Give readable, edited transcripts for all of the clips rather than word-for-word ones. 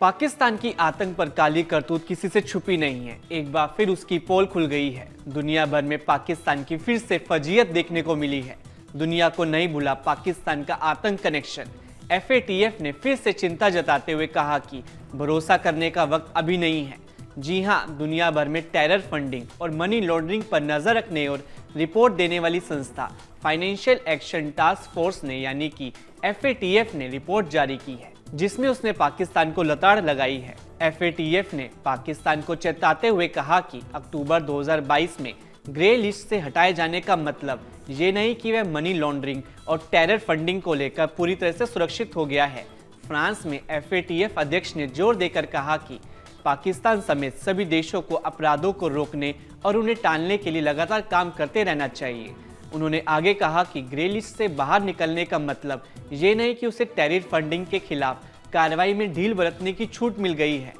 पाकिस्तान की आतंक पर काली करतूत किसी से छुपी नहीं है। एक बार फिर उसकी पोल खुल गई है। दुनिया भर में पाकिस्तान की फिर से फजीयत देखने को मिली है। दुनिया को नहीं भूला पाकिस्तान का आतंक कनेक्शन। FATF ने फिर से चिंता जताते हुए कहा कि भरोसा करने का वक्त अभी नहीं है। जी हाँ, दुनिया भर में टेरर फंडिंग और मनी लॉन्ड्रिंग पर नजर रखने और रिपोर्ट देने वाली संस्था फाइनेंशियल एक्शन टास्क फोर्स ने यानी कि FATF ने रिपोर्ट जारी की है, जिसमें उसने पाकिस्तान को लताड़ लगाई है। FATF ने पाकिस्तान को चेताते हुए कहा कि अक्टूबर 2022 में ग्रे लिस्ट से हटाए जाने का मतलब ये नहीं कि वह मनी लॉन्ड्रिंग और टेरर फंडिंग को लेकर पूरी तरह से सुरक्षित हो गया है। फ्रांस में FATF अध्यक्ष ने जोर देकर कहा कि पाकिस्तान समेत सभी देशों को अपराधों को रोकने और उन्हें टालने के लिए लगातार काम करते रहना चाहिए। उन्होंने आगे कहा कि ग्रे लिस्ट से बाहर निकलने का मतलब ये नहीं कि उसे टेरर फंडिंग के खिलाफ कार्रवाई में ढील बरतने की छूट मिल गई है।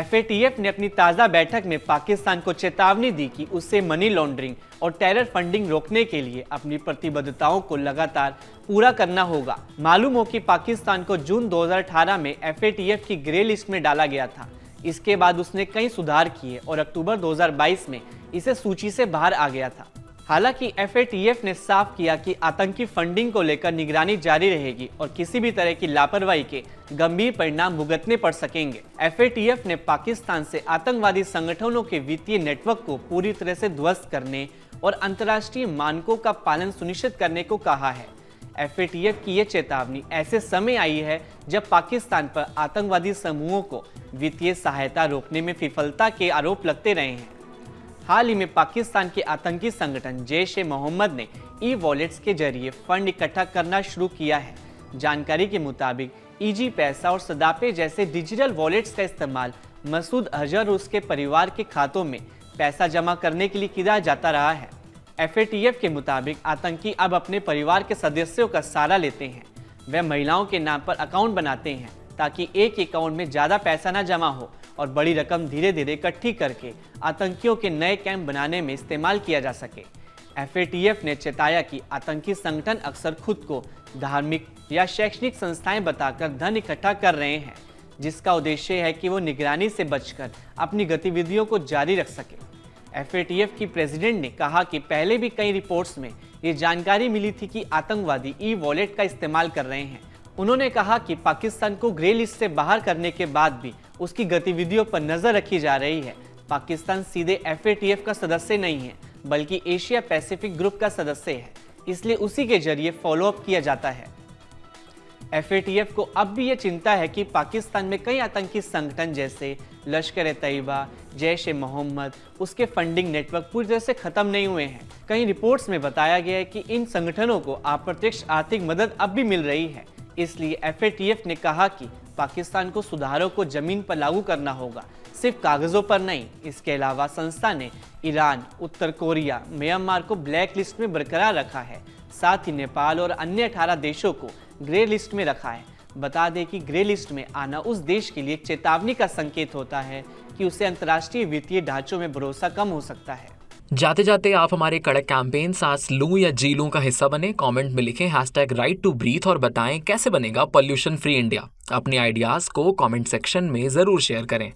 FATF ने अपनी ताज़ा बैठक में पाकिस्तान को चेतावनी दी कि उसे मनी लॉन्ड्रिंग और टेरर फंडिंग रोकने के लिए अपनी प्रतिबद्धताओं को लगातार पूरा करना होगा। मालूम हो कि पाकिस्तान को जून 2018 में FATF की ग्रे लिस्ट में डाला गया था। इसके बाद उसने कई सुधार किए और अक्टूबर 2022 में इसे सूची से बाहर आ गया था। हालांकि FATF ने साफ किया कि आतंकी फंडिंग को लेकर निगरानी जारी रहेगी और किसी भी तरह की लापरवाही के गंभीर परिणाम भुगतने पड़ सकेंगे। FATF ने पाकिस्तान से आतंकवादी संगठनों के वित्तीय नेटवर्क को पूरी तरह से ध्वस्त करने और अंतर्राष्ट्रीय मानकों का पालन सुनिश्चित करने को कहा है। FATF की यह चेतावनी ऐसे समय आई है जब पाकिस्तान पर आतंकवादी समूहों को वित्तीय सहायता रोकने में विफलता के आरोप लगते रहे हैं। हाल ही में पाकिस्तान के आतंकी संगठन जैश-ए-मोहम्मद ने ई-वॉलेट्स के जरिए फंड इकट्ठा करना शुरू किया है। जानकारी के मुताबिक ईजी पैसा और सदापे जैसे डिजिटल वॉलेट्स का इस्तेमाल मसूद अजहर और उसके परिवार के खातों में पैसा जमा करने के लिए किया जाता रहा है। FATF के मुताबिक आतंकी अब अपने परिवार के सदस्यों का सहारा लेते हैं। वे महिलाओं के नाम पर अकाउंट बनाते हैं ताकि एक अकाउंट में ज़्यादा पैसा न जमा हो और बड़ी रकम धीरे धीरे इकट्ठी करके आतंकियों के नए कैंप बनाने में इस्तेमाल किया जा सके। FATF ने चेताया कि आतंकी संगठन अक्सर खुद को धार्मिक या शैक्षणिक संस्थाएं बताकर धन इकट्ठा कर रहे हैं, जिसका उद्देश्य है कि वो निगरानी से बचकर अपनी गतिविधियों को जारी रख सके। FATF की प्रेसिडेंट ने कहा कि पहले भी कई रिपोर्ट्स में ये जानकारी मिली थी कि आतंकवादी ई-वॉलेट का इस्तेमाल कर रहे हैं। उन्होंने कहा कि पाकिस्तान को ग्रे लिस्ट से बाहर करने के बाद भी उसकी गतिविधियों पर नजर रखी जा रही है। पाकिस्तान सीधे FATF का सदस्य नहीं है, बल्कि एशिया पैसिफिक ग्रुप का सदस्य है, इसलिए उसी के जरिए फॉलोअप किया जाता है। FATF को अब भी ये चिंता है कि पाकिस्तान में कई आतंकी संगठन जैसे लश्कर-ए-तैयबा, जैश-ए-मोहम्मद, उसके फंडिंग नेटवर्क पूरी तरह से खत्म नहीं हुए हैं। कई रिपोर्ट्स में बताया गया है कि इन संगठनों को अप्रत्यक्ष आर्थिक मदद अब भी मिल रही है। इसलिए FATF ने कहा कि पाकिस्तान को सुधारों को जमीन पर लागू करना होगा, सिर्फ कागजों पर नहीं। इसके अलावा संस्था ने ईरान, उत्तर कोरिया, म्यांमार को ब्लैक लिस्ट में बरकरार रखा है। साथ ही नेपाल और अन्य 18 देशों को ग्रे लिस्ट में रखा है। बता दें कि ग्रे लिस्ट में आना उस देश के लिए चेतावनी का संकेत होता है कि उसे अंतर्राष्ट्रीय वित्तीय ढांचों में भरोसा कम हो सकता है। जाते जाते आप हमारे कड़क कैंपेन सांस लूं या जी लूं का हिस्सा बने। कमेंट में लिखें #right2breathe और बताएं कैसे बनेगा पॉल्यूशन फ्री इंडिया। अपने आइडियाज को कमेंट सेक्शन में जरूर शेयर करें।